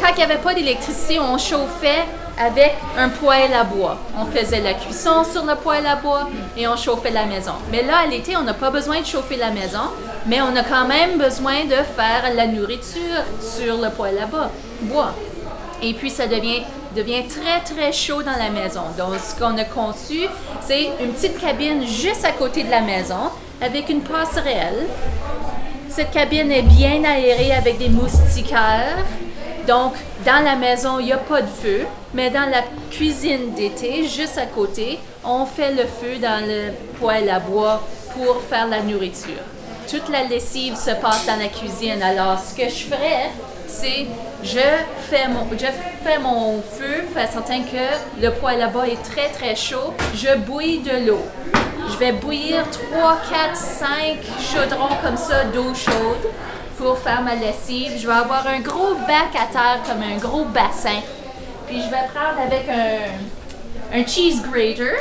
quand il n'y avait pas d'électricité, on chauffait avec un poêle à bois. On faisait la cuisson sur le poêle à bois et on chauffait la maison. Mais là, à l'été, on n'a pas besoin de chauffer la maison, mais on a quand même besoin de faire la nourriture sur le poêle à bois. Et puis, ça devient très, très chaud dans la maison. Donc, ce qu'on a conçu, c'est une petite cabine juste à côté de la maison avec une passerelle. Cette cabine est bien aérée avec des moustiquaires. Donc, dans la maison, il n'y a pas de feu, mais dans la cuisine d'été, juste à côté, on fait le feu dans le poêle à bois pour faire la nourriture. Toute la lessive se passe dans la cuisine. Alors, ce que je ferais, c'est je fais mon feu, fais certain que le poêle à bois est très, très chaud. Je bouillis de l'eau. Je vais bouillir 3, 4, 5 chaudrons comme ça d'eau chaude pour faire ma lessive. Je vais avoir un gros bac à terre comme un gros bassin. Puis je vais prendre avec un cheese grater.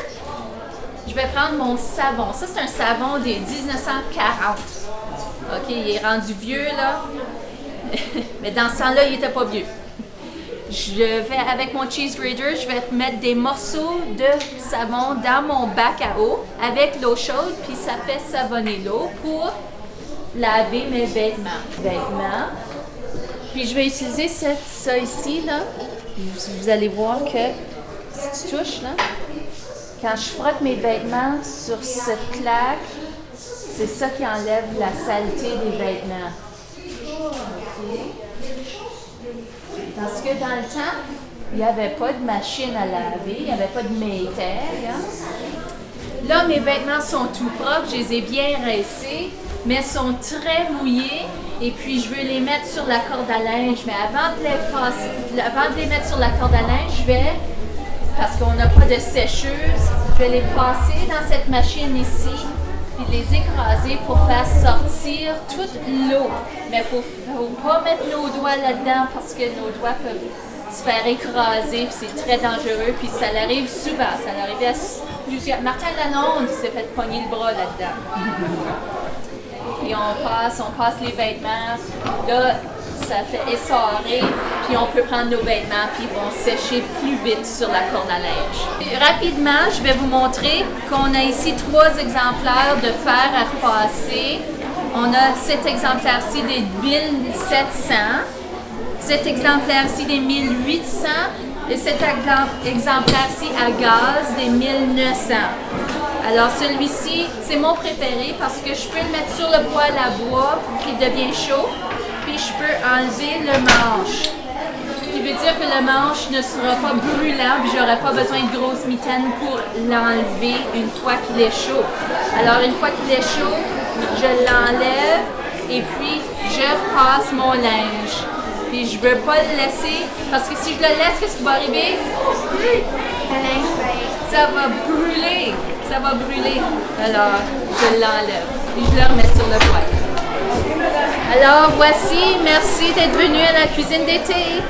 Je vais prendre mon savon. Ça, c'est un savon des 1940. OK, il est rendu vieux, là. Mais dans ce temps-là, il n'était pas vieux. Je vais, avec mon cheese grater, je vais mettre des morceaux de savon dans mon bac à eau avec l'eau chaude, puis ça fait savonner l'eau pour laver mes vêtements. Puis je vais utiliser ça ici, là. Vous allez voir que si tu touches, là, quand je frotte mes vêtements sur cette claque, c'est ça qui enlève la saleté des vêtements. Okay. Parce que dans le temps, il n'y avait pas de machine à laver, il n'y avait pas de Maytag. Hein? Là, mes vêtements sont tout propres, je les ai bien rincés, mais sont très mouillés. Et puis, je veux les mettre sur la corde à linge. Mais avant de les mettre sur la corde à linge, je vais, parce qu'on n'a pas de sécheuse, je vais les passer dans cette machine ici, puis les écraser pour faire sortir toute l'eau. Mais il ne faut pas mettre nos doigts là-dedans parce que nos doigts peuvent se faire écraser, puis c'est très dangereux, puis ça l'arrive souvent. Ça l'arrive à plusieurs. Martin Lalonde s'est fait pogner le bras là-dedans. Puis on passe les vêtements. Là, ça fait essorer, puis on peut prendre nos vêtements, puis ils vont sécher plus vite sur la corde à linge. Puis, rapidement, je vais vous montrer qu'on a ici 3 exemplaires de fer à repasser. On a cet exemplaire-ci des 1700, cet exemplaire-ci des 1800 et cet exemplaire-ci à gaz des 1900. Alors celui-ci, c'est mon préféré parce que je peux le mettre sur le poêle à bois pour qu'il devienne chaud, puis je peux enlever le manche. Ce qui veut dire que le manche ne sera pas brûlant, puis j'aurai pas besoin de grosses mitaines pour l'enlever une fois qu'il est chaud. Alors une fois qu'il est chaud, je l'enlève et puis je repasse mon linge. Puis je veux pas le laisser, parce que si je le laisse, qu'est-ce qui va arriver? Ça va brûler. Ça va brûler. Alors, je l'enlève et je le remets sur le poêle. Alors, voici. Merci d'être venu à la cuisine d'été.